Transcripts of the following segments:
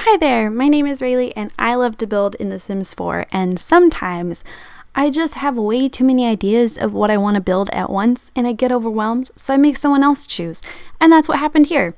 Hi there, my name is Rayleigh and I love to build in The Sims 4, and sometimes I just have way too many ideas of what I want to build at once and I get overwhelmed, so I make someone else choose. And that's what happened here.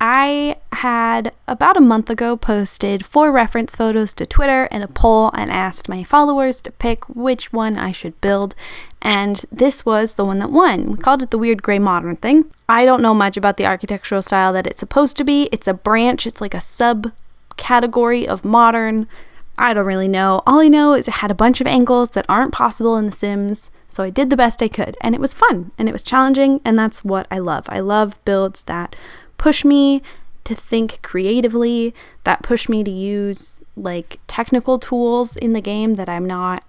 I had about a month ago posted 4 reference photos to Twitter and a poll and asked my followers to pick which one I should build, and this was the one that won. We called it the weird gray modern thing. I don't know much about the architectural style that it's supposed to be. It's a branch, it's like a subcategory of modern. I don't really know. All I know is it had a bunch of angles that aren't possible in The Sims, so I did the best I could, and it was fun and it was challenging, and that's what I love. I love builds that push me to think creatively, that push me to use like technical tools in the game that I'm not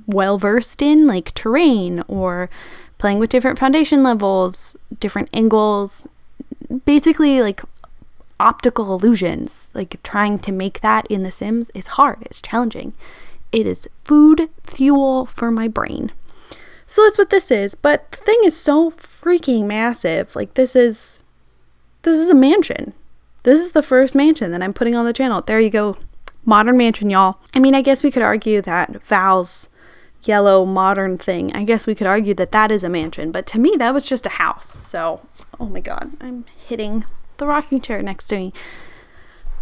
well versed in, like terrain or playing with different foundation levels, different angles, basically like optical illusions. Like trying to make that in The Sims is hard, it's challenging. It is food fuel for my brain. So that's what this is, but the thing is so freaking massive. Like this is a mansion. This is the first mansion that I'm putting on the channel. There you go. Modern mansion, y'all. I mean, I guess we could argue that Val's yellow modern thing, I guess we could argue that that is a mansion, but to me that was just a house. So, oh my god, I'm hitting the rocking chair next to me.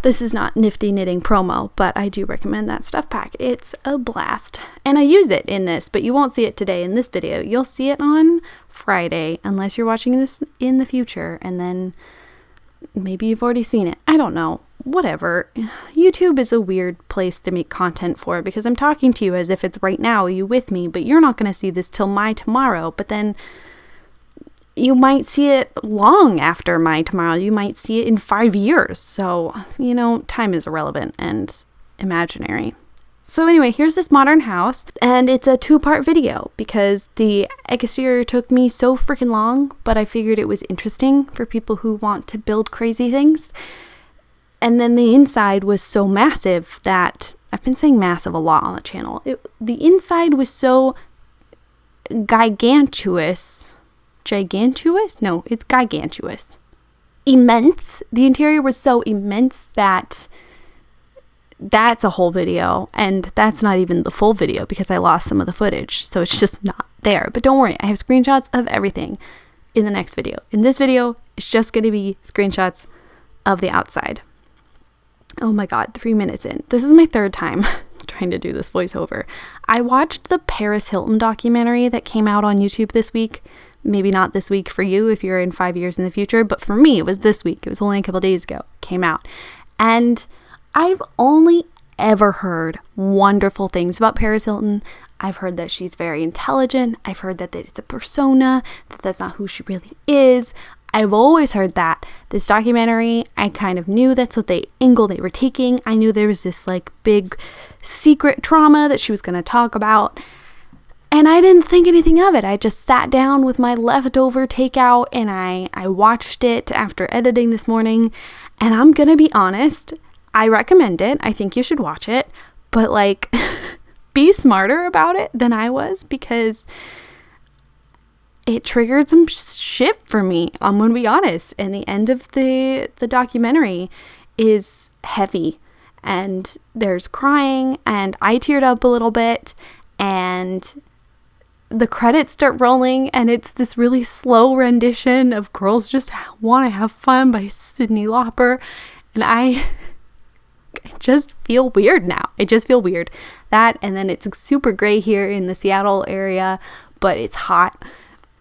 This is not nifty knitting promo, but I do recommend that stuff pack. It's a blast. And I use it in this, but you won't see it today in this video. You'll see it on Friday, unless you're watching this in the future, and then maybe you've already seen it. I don't know. Whatever. YouTube is a weird place to make content for, because I'm talking to you as if it's right now, you with me, but you're not going to see this till my tomorrow. But then you might see it long after my tomorrow. You might see it in 5 years. So, you know, time is irrelevant and imaginary. So anyway, here's this modern house, and it's a 2-part video because the exterior took me so freaking long, but I figured it was interesting for people who want to build crazy things. And then the inside was so massive that, I've been saying massive a lot on the channel, the inside was so gigantuous. No, it's gigantuous. Immense. The interior was so immense that that's a whole video, and that's not even the full video because I lost some of the footage, so it's just not there. But don't worry, I have screenshots of everything in the next video. In this video, it's just going to be screenshots of the outside. Oh my god, 3 minutes in. This is my 3rd time trying to do this voiceover. I watched the Paris Hilton documentary that came out on YouTube this week. Maybe not this week for you if you're in 5 years in the future, but for me, it was this week. It was only a couple days ago it came out. And I've only ever heard wonderful things about Paris Hilton. I've heard that she's very intelligent. I've heard that it's a persona, that that's not who she really is. I've always heard that. This documentary, I kind of knew that's what angle they were taking. I knew there was this like big secret trauma that she was going to talk about. And I didn't think anything of it. I just sat down with my leftover takeout and I watched it after editing this morning. And I'm going to be honest, I recommend it. I think you should watch it. But like, be smarter about it than I was, because it triggered some shit for me. I'm going to be honest. And the end of the documentary is heavy. And there's crying. And I teared up a little bit. And the credits start rolling, and it's this really slow rendition of Girls Just Want to Have Fun by Cyndi Lauper, and I just feel weird now. I just feel weird. That, and then it's super gray here in the Seattle area, but it's hot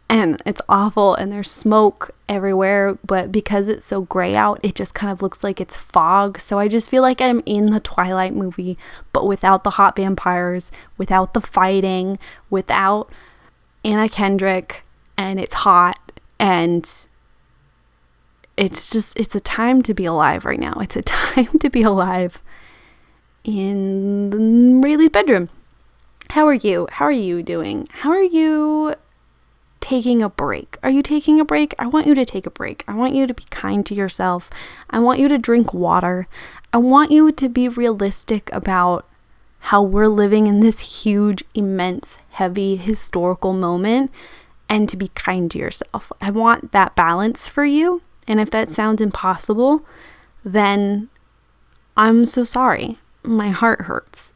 and it's awful, and there's smoke everywhere, but because it's so gray out, it just kind of looks like it's fog. So I just feel like I'm in the Twilight movie, but without the hot vampires, without the fighting, without Anna Kendrick, and it's hot, and it's a time to be alive right now. It's a time to be alive in Rayleigh's bedroom. How are you? How are you doing? How are you taking a break? Are you taking a break? I want you to take a break. I want you to be kind to yourself. I want you to drink water. I want you to be realistic about how we're living in this huge, immense, heavy, historical moment, and to be kind to yourself. I want that balance for you. And if that sounds impossible, then I'm so sorry. My heart hurts.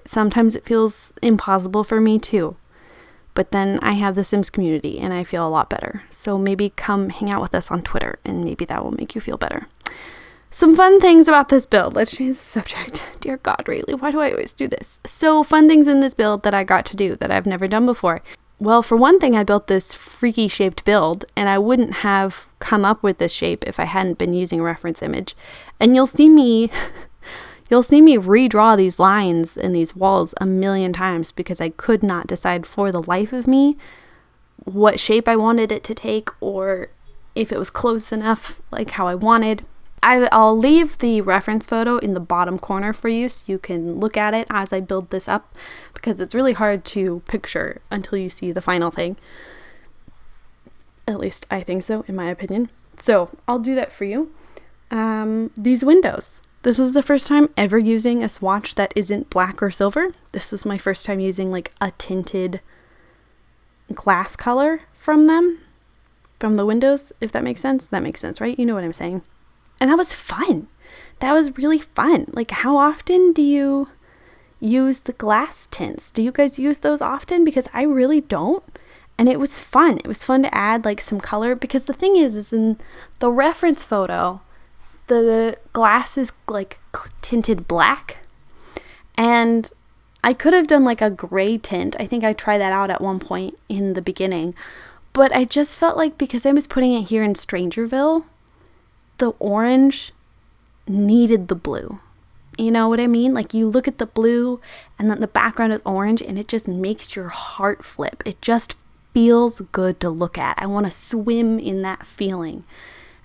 Sometimes it feels impossible for me too. But then I have the Sims community and I feel a lot better. So maybe come hang out with us on Twitter and maybe that will make you feel better. Some fun things about this build. Let's change the subject. Dear God, really, why do I always do this? So fun things in this build that I got to do that I've never done before. Well, for one thing, I built this freaky shaped build, and I wouldn't have come up with this shape if I hadn't been using a reference image. And you'll see me redraw these lines and these walls a million times because I could not decide for the life of me what shape I wanted it to take or if it was close enough, like how I wanted. I'll leave the reference photo in the bottom corner for you so you can look at it as I build this up because it's really hard to picture until you see the final thing. At least I think so, in my opinion. So I'll do that for you. These windows. This was the first time ever using a swatch that isn't black or silver. This was my first time using like a tinted glass color from the windows, if that makes sense. That makes sense, right? You know what I'm saying. And that was fun. That was really fun. Like, how often do you use the glass tints? Do you guys use those often? Because I really don't. And it was fun. It was fun to add like some color because the thing is in the reference photo, the glass is like tinted black. And I could have done like a gray tint. I think I tried that out at one point in the beginning. But I just felt like because I was putting it here in Strangerville, the orange needed the blue. You know what I mean? Like you look at the blue and then the background is orange and it just makes your heart flip. It just feels good to look at. I want to swim in that feeling.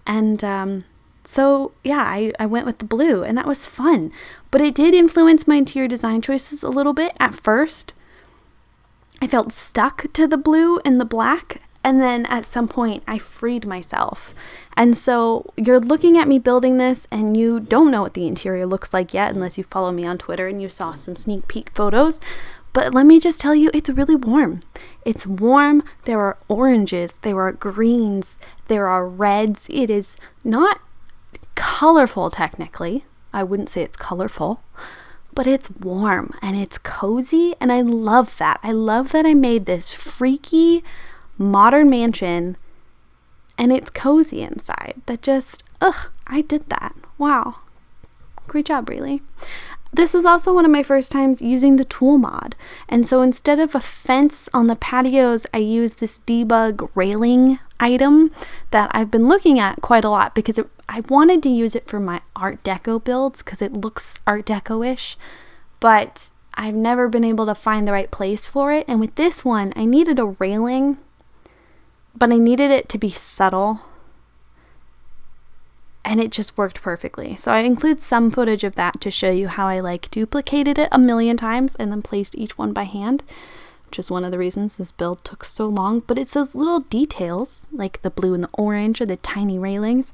And so yeah, I went with the blue and that was fun. But it did influence my interior design choices a little bit at first. I felt stuck to the blue and the black. And then at some point I freed myself. And so you're looking at me building this and you don't know what the interior looks like yet unless you follow me on Twitter and you saw some sneak peek photos. But let me just tell you, it's really warm. It's warm. There are oranges. There are greens. There are reds. It is not colorful technically. I wouldn't say it's colorful. But it's warm and it's cozy. And I love that. I love that I made this freaky modern mansion and it's cozy inside. That just, I did that. Wow. Great job, really. This was also one of my first times using the tool mod. And so instead of a fence on the patios, I used this debug railing item that I've been looking at quite a lot because I wanted to use it for my Art Deco builds because it looks Art Deco-ish, but I've never been able to find the right place for it. And with this one, I needed a railing, but I needed it to be subtle. And it just worked perfectly. So I include some footage of that to show you how I like duplicated it a million times and then placed each one by hand, which is one of the reasons this build took so long. But it's those little details like the blue and the orange or the tiny railings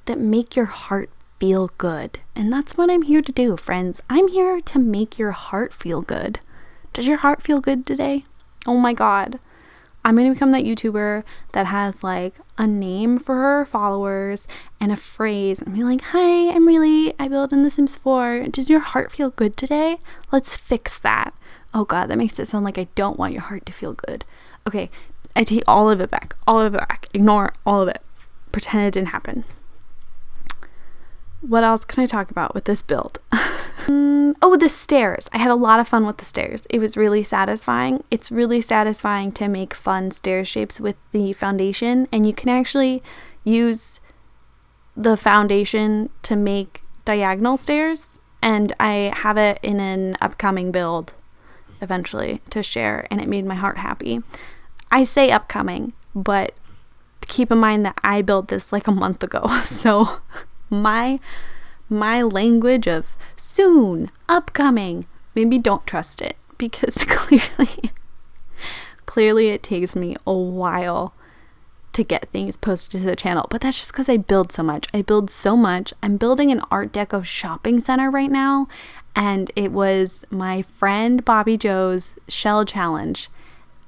that make your heart feel good. And that's what I'm here to do, friends. I'm here to make your heart feel good. Does your heart feel good today? Oh my God. I'm going to become that YouTuber that has like a name for her followers and a phrase. I'm like, hi, I built in The Sims 4. Does your heart feel good today? Let's fix that. Oh God, that makes it sound like I don't want your heart to feel good. Okay, I take all of it back. All of it back. Ignore all of it. Pretend it didn't happen. What else can I talk about with this build? Oh, the stairs. I had a lot of fun with the stairs. It was really satisfying. It's really satisfying to make fun stair shapes with the foundation, and you can actually use the foundation to make diagonal stairs, and I have it in an upcoming build eventually to share, and it made my heart happy. I say upcoming, but keep in mind that I built this like a month ago, so my language of soon, upcoming, maybe don't trust it because clearly it takes me a while to get things posted to the channel, but that's just because I build so much. I'm building an Art Deco shopping center right now, and it was my friend Bobby Joe's shell challenge,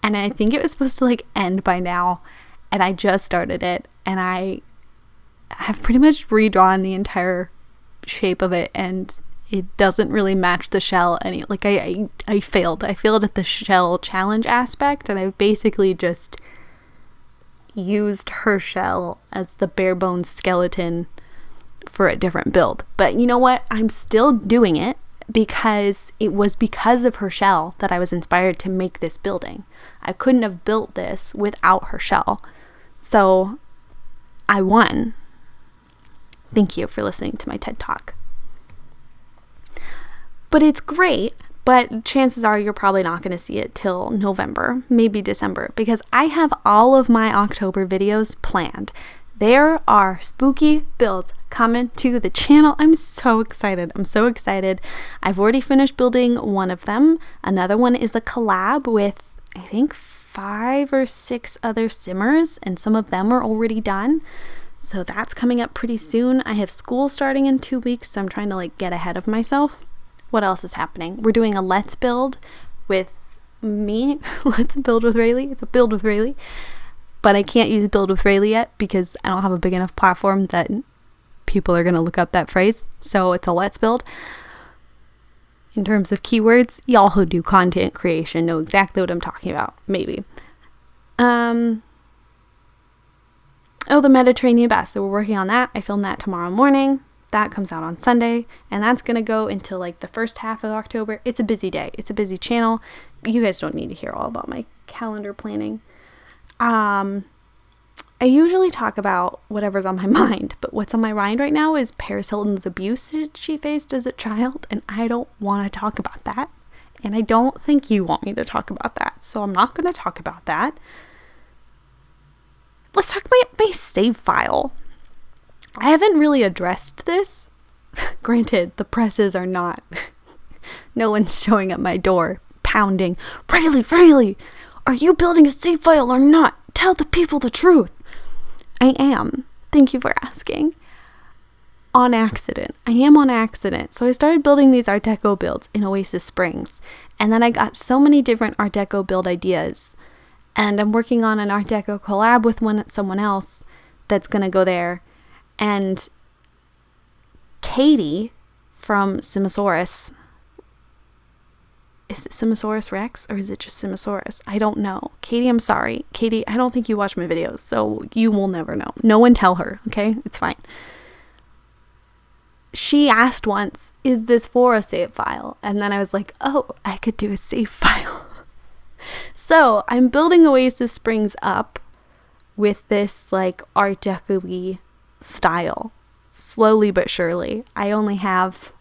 and I think it was supposed to like end by now, and I just started it, and I have pretty much redrawn the entire shape of it, and it doesn't really match the shell any. Like I failed. I failed at the shell challenge aspect, and I basically just used her shell as the bare bones skeleton for a different build. But you know what? I'm still doing it because it was because of her shell that I was inspired to make this building. I couldn't have built this without her shell. So I won. Thank you for listening to my TED Talk. But it's great, but chances are you're probably not going to see it till November, maybe December, because I have all of my October videos planned. There are spooky builds coming to the channel. I'm so excited. I've already finished building one of them. Another one is a collab with, I think, 5 or 6 other simmers, and some of them are already done. So that's coming up pretty soon. I have school starting in 2 weeks, so I'm trying to get ahead of myself. What else is happening? We're doing a Let's Build with me. Let's Build with Rayleigh. It's a build with Rayleigh. But I can't use build with Rayleigh yet because I don't have a big enough platform that people are going to look up that phrase. So it's a Let's Build. In terms of keywords, y'all who do content creation know exactly what I'm talking about. Maybe. The Mediterranean Bass. So we're working on that. I filmed that tomorrow morning. That comes out on Sunday, and that's going to go until the first half of October. It's a busy day. It's a busy channel. You guys don't need to hear all about my calendar planning. I usually talk about whatever's on my mind, but what's on my mind right now is Paris Hilton's abuse that she faced as a child, and I don't want to talk about that, and I don't think you want me to talk about that, so I'm not going to talk about that. Let's talk about my save file. I haven't really addressed this. Granted, the presses are not. No one's showing at my door, pounding. Rayleigh, are you building a save file or not? Tell the people the truth. I am. Thank you for asking. On accident. I am on accident. So I started building these Art Deco builds in Oasis Springs. And then I got so many different Art Deco build ideas. And I'm working on an Art Deco collab with someone else that's going to go there. And Katie from Simosaurus, is it Simosaurus Rex or is it just Simosaurus? I don't know. Katie, I'm sorry. Katie, I don't think you watch my videos, so you will never know. No one tell her, okay? It's fine. She asked once, is this for a save file? And then I was like, oh, I could do a save file. So I'm building Oasis Springs up with this Art Deco-y style, slowly but surely. I only have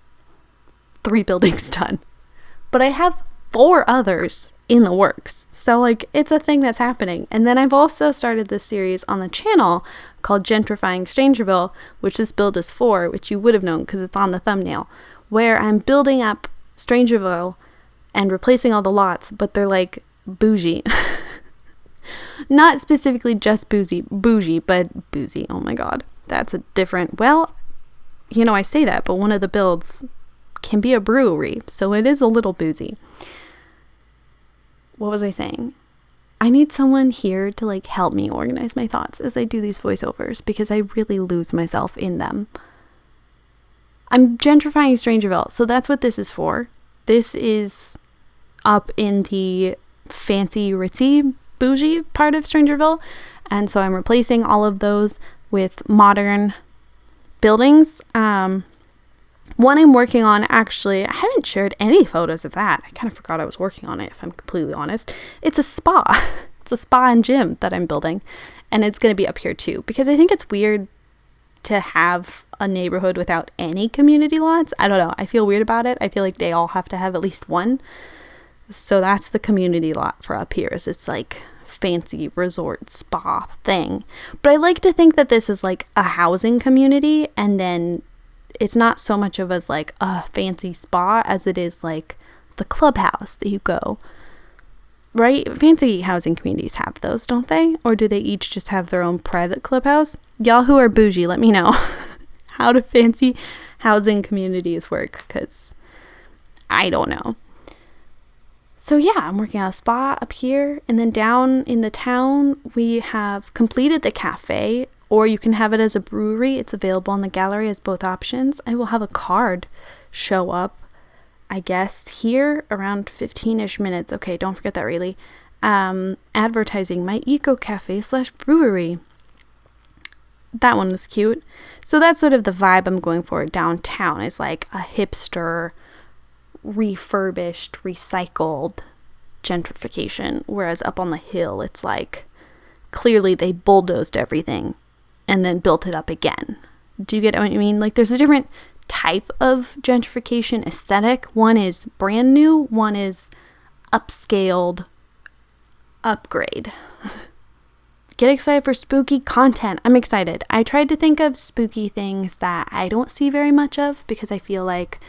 3 buildings done, but I have 4 others in the works, so it's a thing that's happening. And then I've also started this series on the channel called Gentrifying Strangerville, which this build is for, which you would have known because it's on the thumbnail, where I'm building up Strangerville and replacing all the lots, but they're bougie. Not specifically just bougie, but boozy. Oh my god. That's a different, I say that, but one of the builds can be a brewery, so it is a little boozy. What was I saying? I need someone here to help me organize my thoughts as I do these voiceovers, because I really lose myself in them. I'm gentrifying Strangerville, so that's what this is for. This is up in the fancy, ritzy, bougie part of Strangerville, and so I'm replacing all of those with modern buildings. One I'm working on, actually, I haven't shared any photos of that. I kind of forgot I was working on it, if I'm completely honest. It's a spa. It's a spa and gym that I'm building, and it's going to be up here too, because I think it's weird to have a neighborhood without any community lots. I don't know. I feel weird about it. I feel like they all have to have at least one. So that's the community lot for up here. It's fancy resort spa thing, but I like to think that this is a housing community, and then it's not so much of as a fancy spa as it is the clubhouse that you go, right? Fancy housing communities have those, don't they? Or do they each just have their own private clubhouse? Y'all who are bougie, let me know how do fancy housing communities work, because I don't know. So yeah, I'm working on a spa up here, and then down in the town, we have completed the cafe. or you can have it as a brewery. It's available in the gallery as both options. I will have a card show up, I guess, here around 15-ish minutes. Okay, don't forget that, really. Advertising my eco cafe / brewery. That one was cute. So that's sort of the vibe I'm going for downtown. It's like a hipster, refurbished, recycled gentrification. Whereas up on the hill, it's like clearly they bulldozed everything and then built it up again. Do you get what I mean? Like there's a different type of gentrification aesthetic. One is brand new, one is upscaled upgrade. Get excited for spooky content. I'm excited. I tried to think of spooky things that I don't see very much of because I feel like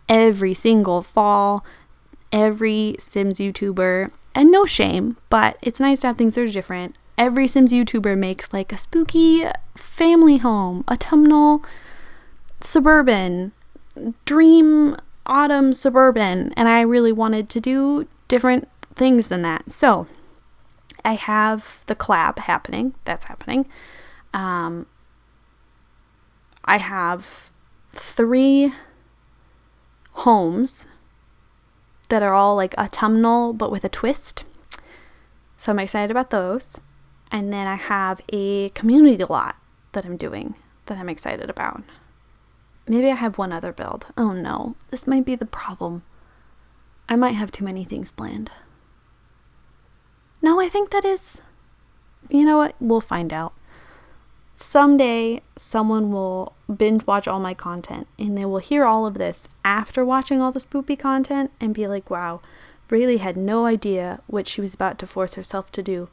every single fall, every Sims YouTuber, and no shame, but it's nice to have things that are different. Every Sims YouTuber makes like a spooky family home, autumnal suburban, dream autumn suburban, and I really wanted to do different things than that. So I have the collab happening. That's happening. I have 3 homes that are all like autumnal but with a twist. So I'm excited about those. And then I have a community lot that I'm doing that I'm excited about. Maybe I have one other build. Oh no, this might be the problem. I might have too many things planned. No, I think that is... You know what? We'll find out. Someday, someone will binge watch all my content, and they will hear all of this after watching all the spoopy content and be like, wow, Rayleigh had no idea what she was about to force herself to do.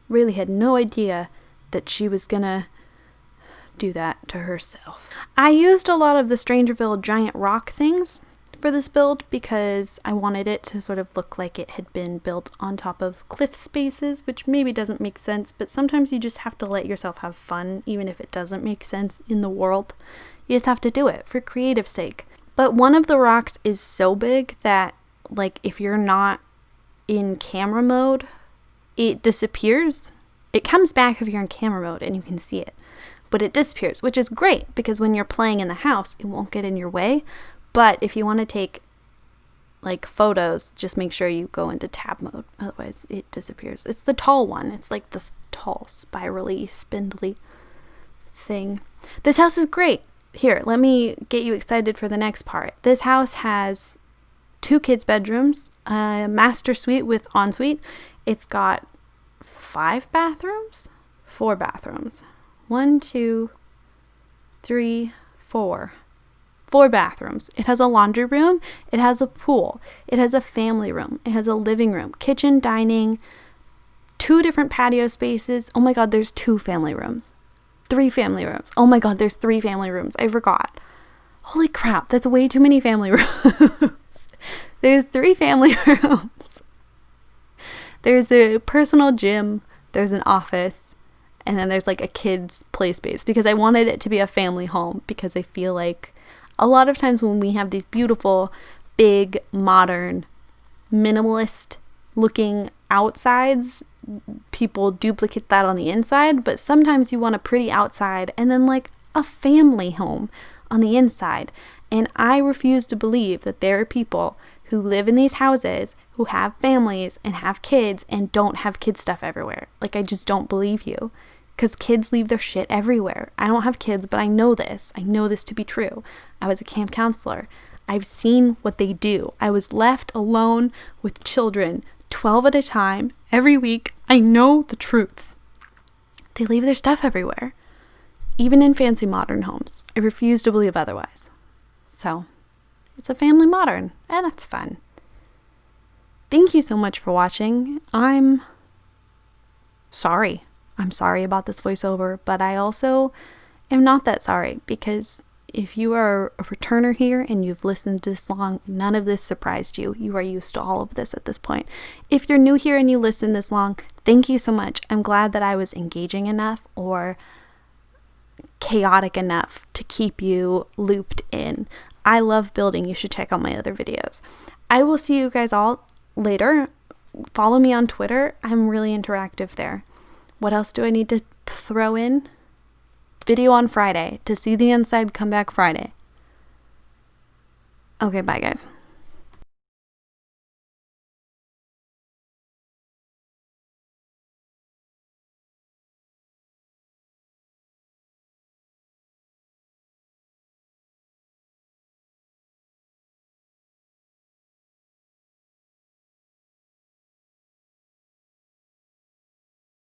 Rayleigh had no idea that she was gonna do that to herself. I used a lot of the Strangerville giant rock things for this build because I wanted it to sort of look like it had been built on top of cliff spaces, which maybe doesn't make sense, but sometimes you just have to let yourself have fun, even if it doesn't make sense in the world. You just have to do it for creative sake. But one of the rocks is so big that, like, if you're not in camera mode, it disappears. It comes back if you're in camera mode and you can see it, but it disappears, which is great because when you're playing in the house, it won't get in your way. But if you want to take like photos, just make sure you go into tab mode. Otherwise it disappears. It's the tall one. It's like this tall, spirally, spindly thing. This house is great. Here, let me get you excited for the next part. This house has 2 kids' bedrooms, a master suite with ensuite. It's got 5 bathrooms? 4 bathrooms. 1, 2, 3, 4. 4 bathrooms. It has a laundry room. It has a pool. It has a family room. It has a living room, kitchen, dining, 2 different patio spaces. Oh my God, there's 2 family rooms. 3 family rooms. Oh my God, there's 3 family rooms. I forgot. Holy crap, that's way too many family rooms. There's 3 family rooms. There's a personal gym. There's an office. And then there's like a kid's play space because I wanted it to be a family home because I feel like a lot of times when we have these beautiful, big, modern, minimalist looking outsides, people duplicate that on the inside, but sometimes you want a pretty outside and then like a family home on the inside. And I refuse to believe that there are people who live in these houses who have families and have kids and don't have kid stuff everywhere. Like, I just don't believe you. Because kids leave their shit everywhere. I don't have kids, but I know this. I know this to be true. I was a camp counselor. I've seen what they do. I was left alone with children 12 at a time every week. I know the truth. They leave their stuff everywhere. Even in fancy modern homes. I refuse to believe otherwise. So, it's a family modern, and that's fun. Thank you so much for watching. I'm sorry. I'm sorry about this voiceover, but I also am not that sorry because if you are a returner here and you've listened this long, none of this surprised you. You are used to all of this at this point. If you're new here and you listen this long, thank you so much. I'm glad that I was engaging enough or chaotic enough to keep you looped in. I love building. You should check out my other videos. I will see you guys all later. Follow me on Twitter. I'm really interactive there. What else do I need to throw in? Video on Friday. To see the inside, come back Friday. Okay, bye guys.